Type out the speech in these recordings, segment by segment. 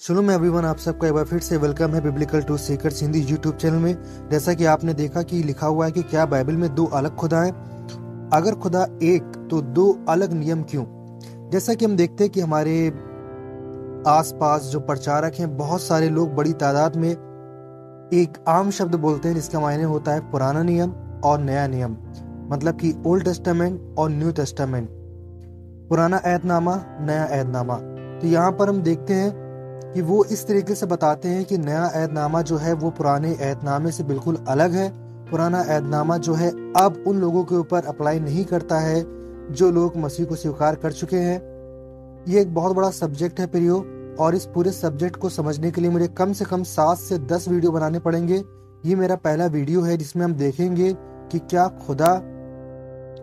शुरू एवरीवन, आप सबका एक बार फिर से वेलकम है biblical truth seekers Hindi YouTube channel में। जैसा कि आपने देखा कि लिखा हुआ है कि क्या बाइबल में दो अलग खुदा हैं? अगर खुदा एक तो दो अलग नियम क्यों? जैसा कि हम देखते हैं कि हमारे आसपास जो प्रचारक हैं, बहुत सारे लोग बड़ी तादाद में एक आम शब्द बोलते हैं जिसका मायने होता है पुराना नियम और नया नियम, मतलब कि ओल्ड टेस्टामेंट और न्यू टेस्टामेंट, पुराना ऐतनामा, नया ऐतनामा। तो यहाँ पर हम देखते हैं कि वो इस तरीके से बताते हैं कि नया ऐतनामा जो है वो पुराने ऐतनामे से बिल्कुल अलग है। पुराना ऐतनामा जो है अब उन लोगों के ऊपर अप्लाई नहीं करता है जो लोग मसीह को स्वीकार कर चुके हैं। ये एक बहुत बड़ा सब्जेक्ट है प्रियो, और इस पूरे सब्जेक्ट को समझने के लिए मुझे कम से कम 7 से 10 वीडियो बनाने पड़ेंगे। ये मेरा पहला वीडियो है जिसमें हम देखेंगे कि क्या खुदा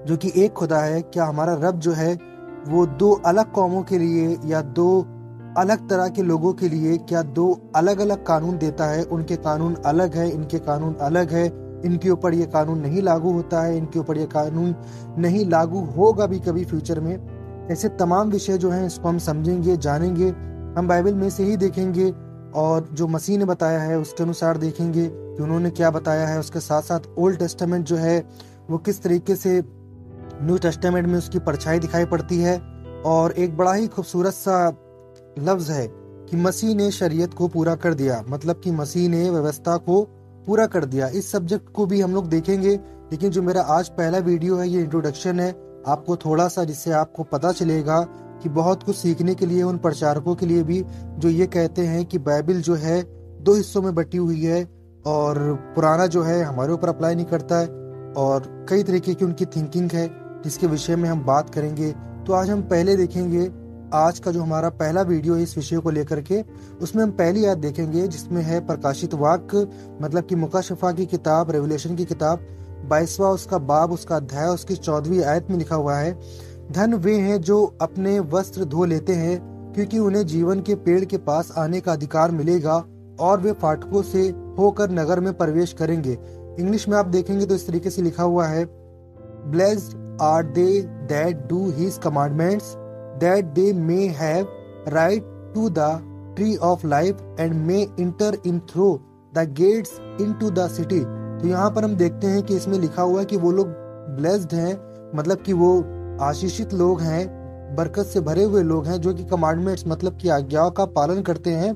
जो कि एक खुदा है, क्या हमारा रब जो है वो दो अलग कौमों के लिए या दो अलग तरह के लोगों के लिए क्या दो अलग अलग कानून देता है। उनके कानून अलग है, इनके कानून अलग है, इनके ऊपर ये कानून नहीं लागू होता है, इनके ऊपर ये कानून नहीं लागू होगा भी कभी फ्यूचर में। ऐसे तमाम विषय जो हैं इसको हम समझेंगे, जानेंगे। हम बाइबल में से ही देखेंगे और जो मसीह ने बताया है उसके अनुसार देखेंगे कि उन्होंने क्या बताया है। उसके साथ साथ ओल्ड टेस्टामेंट जो है वो किस तरीके से न्यू टेस्टामेंट में उसकी परछाई दिखाई पड़ती है। और एक बड़ा ही खूबसूरत सा लफ्ज है कि मसीह ने शरीयत को पूरा कर दिया, मतलब कि मसीह ने व्यवस्था को पूरा कर दिया। इस सब्जेक्ट को भी हम लोग देखेंगे, लेकिन जो मेरा आज पहला वीडियो है ये इंट्रोडक्शन है आपको थोड़ा सा, जिससे आपको पता चलेगा कि बहुत कुछ सीखने के लिए उन प्रचारकों के लिए भी जो ये कहते हैं कि बाइबल जो है दो हिस्सों में बटी हुई है और पुराना जो है हमारे ऊपर अप्लाई नहीं करता है, और कई तरीके की उनकी थिंकिंग है जिसके विषय में हम बात करेंगे। तो आज हम पहले देखेंगे, आज का जो हमारा पहला वीडियो है इस विषय को लेकर के, उसमें हम पहली आयत देखेंगे जिसमें है प्रकाशित वाक्य, मतलब कि मुकाशफा की किताब, रेवलेशन की किताब 22वां उसका बाब, उसका अध्याय, उसकी 14वीं आयत में लिखा हुआ है, धन वे हैं जो अपने वस्त्र धो लेते हैं, क्योंकि उन्हें जीवन के पेड़ के पास आने का अधिकार मिलेगा और वे फाटकों से होकर नगर में प्रवेश करेंगे। इंग्लिश में आप देखेंगे तो इस तरीके से लिखा हुआ है, blessed are they that do his commandments, that they may have right to the tree of life and may enter in through the gates into the city। तो यहाँ पर हम देखते हैं कि इसमें लिखा हुआ है कि वो लोग ब्लेस्ड हैं, मतलब कि वो आशीषित लोग हैं, बरकत से भरे हुए लोग हैं जो कि कमांडमेंट्स, मतलब कि आज्ञाओं का पालन करते हैं,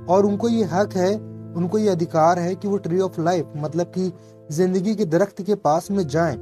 और उनको ये हक है, उनको ये अधिकार है कि वो ट्री ऑफ लाइफ, मतलब कि जिंदगी के दरख्त के पास में जाएं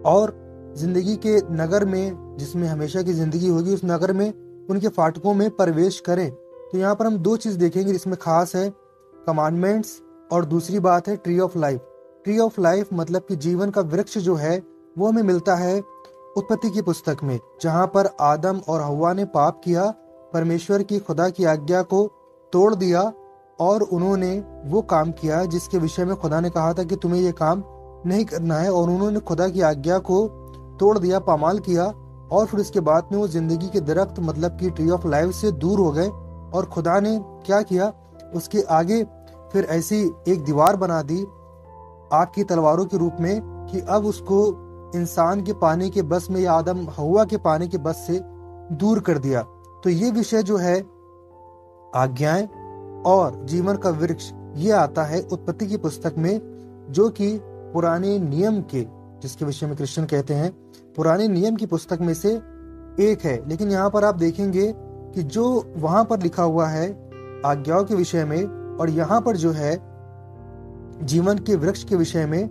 और जिंदगी के नगर में, जिसमें हमेशा की जिंदगी होगी, उस नगर में उनके फाटकों में प्रवेश करें। तो यहाँ पर हम दो चीज देखेंगे जिसमें खास है, कमांडमेंट्स और दूसरी बात है tree of life. Tree of life मतलब कि जीवन का वृक्ष जो है वो हमें मिलता है उत्पत्ति की पुस्तक में, जहाँ पर आदम और हव्वा ने पाप किया, परमेश्वर की खुदा की आज्ञा को तोड़ दिया और उन्होंने वो काम किया जिसके विषय में खुदा ने कहा था कि तुम्हें ये काम नहीं करना है, और उन्होंने खुदा की आज्ञा को तोड़ दिया, पामाल किया, और फिर उसके बाद में वो जिंदगी के दरख्त, मतलब कि ट्री ऑफ लाइफ से दूर हो गए। और खुदा ने क्या किया, उसके आगे फिर ऐसी एक दीवार बना दी आग की तलवारों के रूप में कि अब उसको इंसान के पाने के बस में या आदम हव्वा के पाने के बस से दूर कर दिया। तो ये विषय जो है आज्ञाएं और जीवन का वृक्ष, ये आता है उत्पत्ति की पुस्तक में, जो कि पुराने नियम के, जिसके विषय में क्रिश्चियन कहते हैं पुराने नियम की पुस्तक में से एक है। लेकिन यहाँ पर आप देखेंगे कि जो वहां पर लिखा हुआ है आज्ञाओं के विषय में, और यहाँ पर जो है जीवन के वृक्ष के विषय में,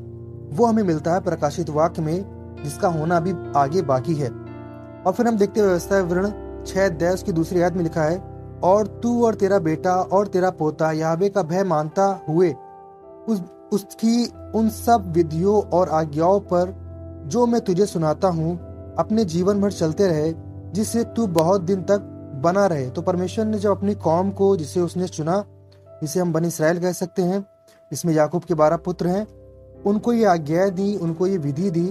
वो हमें मिलता है प्रकाशित वाक्य में, जिसका होना अभी आगे बाकी है। और फिर हम देखते हैं व्यवस्था विवरण 6 की दूसरी आयत में लिखा है, और तू और तेरा बेटा और तेरा पोता याहवे का भय मानता हुए उसकी उन सब विधियों और आज्ञाओं पर जो मैं तुझे सुनाता हूँ अपने जीवन भर चलते रहे, जिससे तू बहुत दिन तक बना रहे। तो परमेश्वर ने जब अपनी कौम को, जिसे उसने चुना, जिसे हम बनी इसराइल कह सकते हैं, इसमें याकूब के 12 पुत्र हैं, उनको ये आज्ञाएं दी, उनको ये विधि दी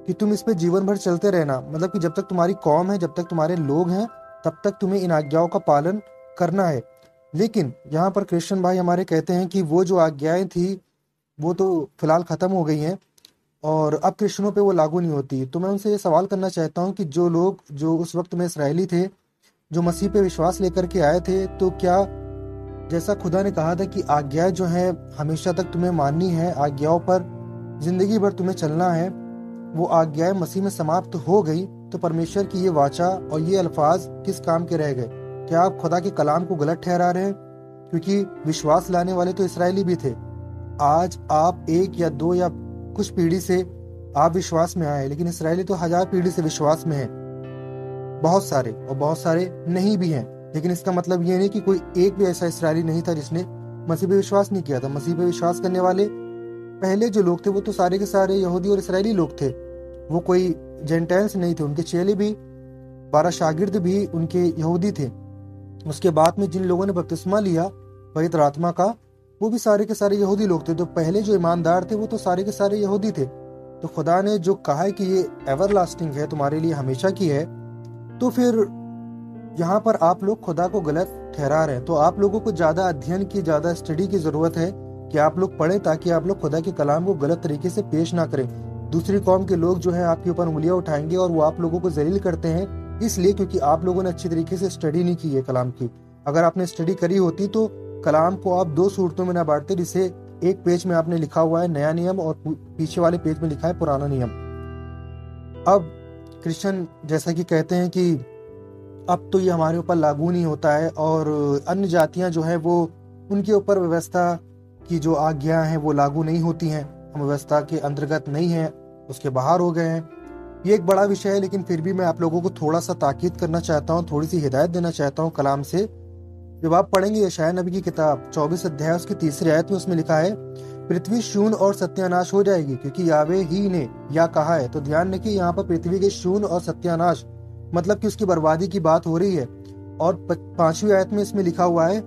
कि तुम इस पे जीवन भर चलते रहना, मतलब कि जब तक तुम्हारी कौम है, जब तक तुम्हारे लोग हैं, तब तक तुम्हें इन आज्ञाओं का पालन करना है। लेकिन यहाँ पर क्रिश्चियन भाई हमारे कहते हैं कि वो जो आज्ञाएं थी वो तो फिलहाल खत्म हो गई हैं और अब क्रिश्चियनों पे वो लागू नहीं होती। तो मैं उनसे ये सवाल करना चाहता हूँ कि जो लोग जो उस वक्त में इसराइली थे, जो मसीह पे विश्वास लेकर के आए थे, तो क्या जैसा खुदा ने कहा था कि आज्ञाएं जो है हमेशा तक तुम्हें माननी है, आज्ञाओं पर जिंदगी भर तुम्हें चलना है, वो आज्ञाएं मसीह में समाप्त हो गई, तो परमेश्वर की ये वाचा और ये अल्फाज किस काम के रह गए? क्या आप खुदा के कलाम को गलत ठहरा रहे हैं? क्योंकि विश्वास लाने वाले तो इसराइली भी थे। आज आप एक या दो या कुछ पीढ़ी से आप विश्वास में आए, लेकिन इसराइली तो 1000 पीढ़ी से विश्वास में है, बहुत सारे, और बहुत सारे नहीं भी हैं। लेकिन इसका मतलब ये नहीं कि कोई एक भी ऐसा इसराइली नहीं था जिसने मसीह पे विश्वास नहीं किया था। मसीह पे विश्वास करने वाले पहले जो लोग थे वो तो सारे के सारे यहूदी और इसराइली लोग थे, वो कोई जेंटाइल्स नहीं थे। उनके चेले भी, 12 शागिर्द भी उनके यहूदी थे। उसके बाद में जिन लोगों ने बपतिस्मा लिया पवित्र आत्मा का, वो भी सारे के सारे यहूदी लोग थे। तो पहले जो ईमानदार थे वो तो सारे के सारे यहूदी थे। तो खुदा ने जो कहा है कि ये एवरलास्टिंग है, तुम्हारे लिए हमेशा की है, तो फिर यहाँ पर आप लोग खुदा को गलत ठहरा रहे हैं। तो आप लोगों को ज्यादा अध्ययन की, ज्यादा स्टडी की जरूरत है कि आप लोग पढ़ें, ताकि आप लोग खुदा के कलाम को गलत तरीके से पेश ना करें। दूसरी कौम के लोग जो है आपके ऊपर उंगलियां उठाएंगे और वो आप लोगों को जलील करते हैं, इसलिए क्योंकि आप लोगों ने अच्छी तरीके से स्टडी नहीं की है कलाम की। अगर आपने स्टडी करी होती तो कलाम को आप 2 सूरतों में ना बांटते, जिसे एक पेज में आपने लिखा हुआ है नया नियम और पीछे वाले पेज में लिखा है पुराना नियम। अब क्रिश्चियन जैसा कि कहते हैं कि अब तो ये हमारे ऊपर लागू नहीं होता है, और अन्य जातियां जो है वो, उनके ऊपर व्यवस्था की जो आज्ञा है वो लागू नहीं होती हैं, हम व्यवस्था के अंतर्गत नहीं है, उसके बाहर हो गए हैं। ये एक बड़ा विषय है, लेकिन फिर भी मैं आप लोगों को थोड़ा सा ताकीद करना चाहता हूँ, थोड़ी सी हिदायत देना चाहता हूँ कलाम से। जब आप पढ़ेंगे यशायाह नबी की किताब 24 अध्याय उसकी 3री आयत में, उसमें लिखा है, पृथ्वी शून्य और सत्यानाश हो जाएगी क्योंकि यावे ही ने या कहा है। तो ध्यान रखिए, यहाँ पर पृथ्वी के शून्य और सत्यानाश मतलब कि उसकी बर्बादी की बात हो रही है। और 5वीं आयत में इसमें लिखा हुआ है,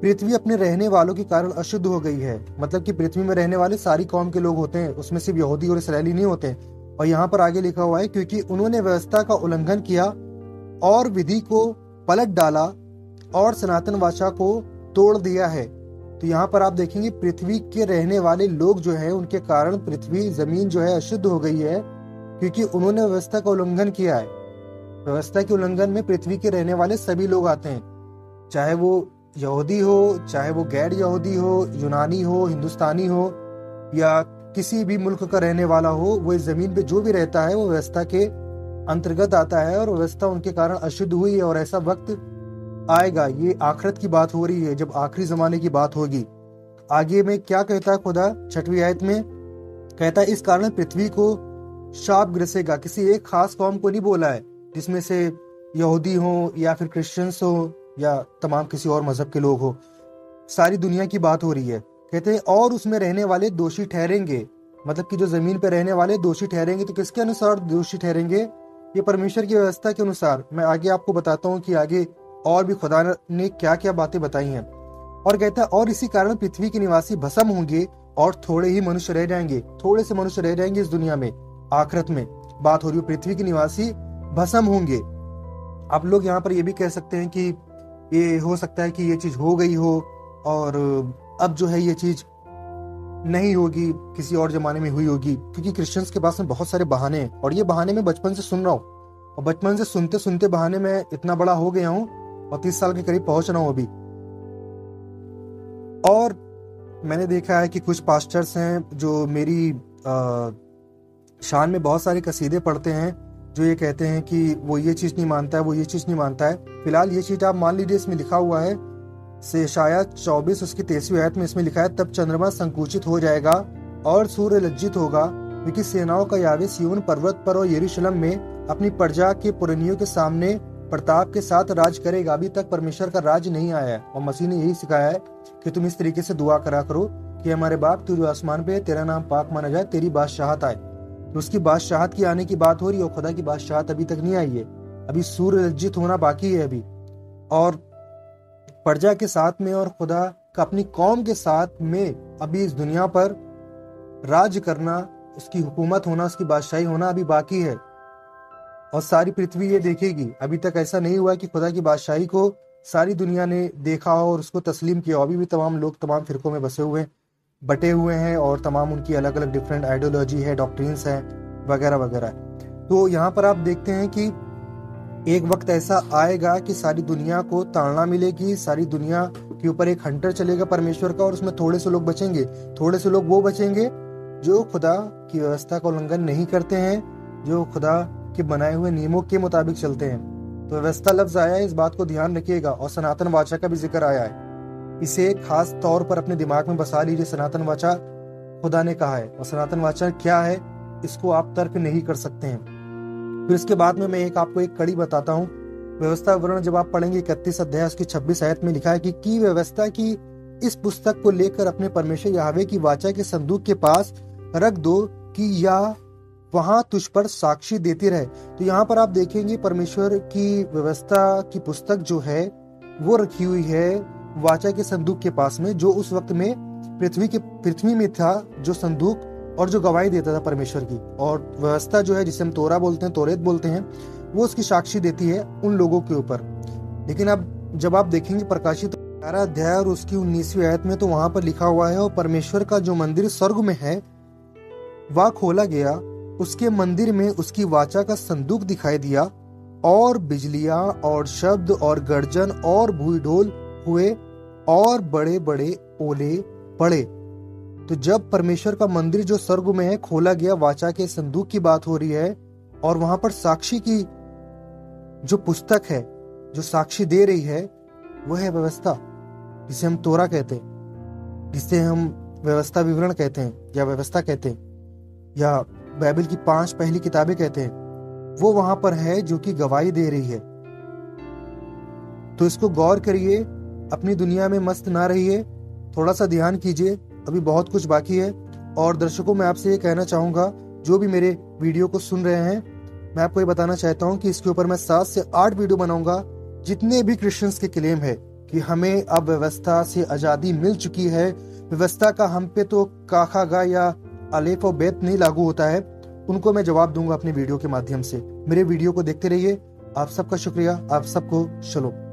पृथ्वी अपने रहने वालों के कारण अशुद्ध हो गई है। मतलब कि पृथ्वी में रहने वाले सारी कौम के लोग होते हैं, उसमें सिर्फ यहूदी और इसराइली नहीं होते। और यहाँ पर आगे लिखा हुआ है, क्योंकि उन्होंने व्यवस्था का उल्लंघन किया और विधि को पलट डाला और सनातन वाचा को तोड़ दिया है। तो यहाँ पर आप देखेंगे पृथ्वी के रहने वाले लोग जो है, उनके कारण पृथ्वी, जमीन जो है अशुद्ध हो गई है, क्योंकि उन्होंने व्यवस्था का उल्लंघन किया है। व्यवस्था के उल्लंघन में पृथ्वी के रहने वाले सभी लोग आते हैं, चाहे वो यहूदी हो, चाहे वो गैर यहूदी हो, यूनानी हो, हिंदुस्तानी हो, या किसी भी मुल्क का रहने वाला हो, वो इस जमीन पे जो भी रहता है वो व्यवस्था के अंतर्गत आता है, और व्यवस्था उनके कारण अशुद्ध हुई है। और ऐसा वक्त आएगा, ये आखिरत की बात हो रही है, जब आखिरी जमाने की बात होगी। आगे में क्या कहता है खुदा 6वीं आयत में, कहता है, इस कारण पृथ्वी को शाप ग्रसेगा। किसी एक खास कौम को नहीं बोला है, जिसमें से यहूदी हो या फिर क्रिश्चियंस हो या तमाम किसी और मजहब के लोग हो, सारी दुनिया की बात हो रही है। कहते हैं, और उसमें रहने वाले दोषी ठहरेंगे। मतलब कि जो जमीन पर रहने वाले दोषी ठहरेंगे। तो किसके अनुसार दोषी ठहरेंगे? ये परमेश्वर की व्यवस्था के अनुसार। मैं आगे आपको बताता हूँ कि आगे और भी खुदा ने क्या क्या बातें बताई हैं। और कहता है, और इसी कारण पृथ्वी के निवासी भस्म होंगे और थोड़े ही मनुष्य रह जाएंगे। थोड़े से मनुष्य रह जाएंगे इस दुनिया में, आखिरत में बात हो रही है। पृथ्वी के निवासी भस्म होंगे। आप लोग यहाँ पर ये भी कह सकते हैं कि ये हो सकता है कि ये चीज हो गई हो और अब जो है ये चीज नहीं होगी, किसी और जमाने में हुई होगी, क्योंकि क्रिश्चियंस के पास में बहुत सारे बहाने हैं। और ये बहाने मैं बचपन से सुन रहा हूँ, और बचपन से सुनते सुनते बहाने में इतना बड़ा हो गया हूँ और 30 साल के करीब पहुंच रहा हूँ अभी। और मैंने देखा है कि कुछ पास्टर्स हैं जो मेरी शान में बहुत सारे कसीदे पढ़ते हैं, जो ये कहते हैं कि वो ये चीज नहीं मानता है, वो ये चीज नहीं मानता है। फिलहाल ये चीज आप मान लीजिए, इसमें लिखा हुआ है यशायाह 24 उसकी 23वीं आयत में, इसमें लिखा है, तब चंद्रमा संकुचित हो जाएगा और सूर्य लज्जित होगा, क्योंकि सेनाओं का यावे सिय्योन पर्वत पर और यरूशलेम में अपनी प्रजा के पुरनियों के सामने प्रताप के साथ राज करेगा। अभी तक परमेश्वर का राज नहीं आया है, और मसीह ने यही सिखाया है कि तुम इस तरीके से दुआ करा करो कि हमारे बाप तू जो आसमान पे है, तेरा नाम पाक माना जाए, तेरी बादशाहत आए। तो उसकी बादशाहत की आने की बात हो रही है, और खुदा की बादशाहत अभी तक नहीं आई है। अभी सूर्य लज्जित होना बाकी है अभी, और प्रजा के साथ में और खुदा का अपनी कौम के साथ में अभी इस दुनिया पर राज करना, उसकी हुकूमत होना, उसकी बादशाही होना अभी बाकी है, और सारी पृथ्वी ये देखेगी। अभी तक ऐसा नहीं हुआ कि खुदा की बादशाही को सारी दुनिया ने देखा हो और उसको तस्लीम किया हो। अभी भी तमाम लोग तमाम फिरकों में बसे हुए, बटे हुए हैं, और तमाम उनकी अलग अलग डिफरेंट आइडियोलॉजी है, डॉक्ट्रिन्स हैं, वगैरह वगैरह। तो यहाँ पर आप देखते हैं कि एक वक्त ऐसा आएगा कि सारी दुनिया को ताड़ना मिलेगी, सारी दुनिया के ऊपर एक हंटर चलेगा परमेश्वर का, और उसमें थोड़े से लोग बचेंगे। थोड़े से लोग वो बचेंगे जो खुदा की व्यवस्था का उल्लंघन नहीं करते हैं, जो खुदा के बनाए हुए नियमों के मुताबिक चलते हैं। तो व्यवस्था लफ्ज आया है, इस बात को ध्यान रखिएगा। और सनातन वाचा का भी जिक्र आया है, इसे खास तौर पर अपने दिमाग में बसा लीजिए। सनातन वाचा खुदा ने कहा है, और सनातन वाचा क्या है इसको आप तर्क नहीं कर सकते हैं। फिर इसके बाद में मैं आपको एक कड़ी बताता हूँ। व्यवस्था विवरण जब आप पढ़ेंगे 31 अध्याय उसकी 26 आयत में लिखा है कि व्यवस्था की इस पुस्तक को लेकर अपने परमेश्वर यहोवा की वाचा के संदूक के पास रख दो कि यह वहां तुझ पर साक्षी देती रहे। तो यहाँ पर आप देखेंगे परमेश्वर की व्यवस्था की पुस्तक जो है वो रखी हुई है वाचा के संदूक के पास में, जो उस वक्त में पृथ्वी में था जो संदूक, और जो गवाही देता था परमेश्वर की। और व्यवस्था जो है जिसे हम तोरा बोलते हैं, तोरेत बोलते हैं, वो उसकी साक्षी देती है उन लोगों के ऊपर। लेकिन अब जब आप देखेंगे प्रकाशित 11 अध्याय और उसकी 19वीं आयत में, तो वहां पर लिखा हुआ है, और परमेश्वर का जो मंदिर स्वर्ग में है वह खोला गया, उसके मंदिर में उसकी वाचा का संदूक दिखाई दिया, और बिजलियां और शब्द और गर्जन और भूईढोल हुए और बड़े बड़े ओले पड़े। तो जब परमेश्वर का मंदिर जो स्वर्ग में है खोला गया, वाचा के संदूक की बात हो रही है, और वहां पर साक्षी की जो पुस्तक है जो साक्षी दे रही है वह है व्यवस्था, जिसे हम तोरा कहते हैं, जिसे हम व्यवस्था विवरण कहते हैं, या व्यवस्था कहते हैं, या बाइबल की 5 पहली किताबें कहते हैं। वो वहां पर है जो कि गवाही दे रही है। तो इसको गौर करिए, अपनी दुनिया में मस्त ना रहिए, थोड़ा सा ध्यान कीजिए, अभी बहुत कुछ बाकी है। और दर्शकों, मैं आपसे ये कहना चाहूंगा, जो भी मेरे वीडियो को सुन रहे हैं, मैं आपको ये बताना चाहता हूं कि इसके ऊपर मैं 7 से 8 वीडियो बनाऊंगा। जितने भी क्रिश्चियंस के क्लेम है कि हमें अब व्यवस्था से आजादी मिल चुकी है, व्यवस्था का हम पे तो काखा गा या अलेफ और बेत नहीं लागू होता है, उनको मैं जवाब दूंगा अपने वीडियो के माध्यम से। मेरे वीडियो को देखते रहिए। आप सबका शुक्रिया, आप सबको शलोम।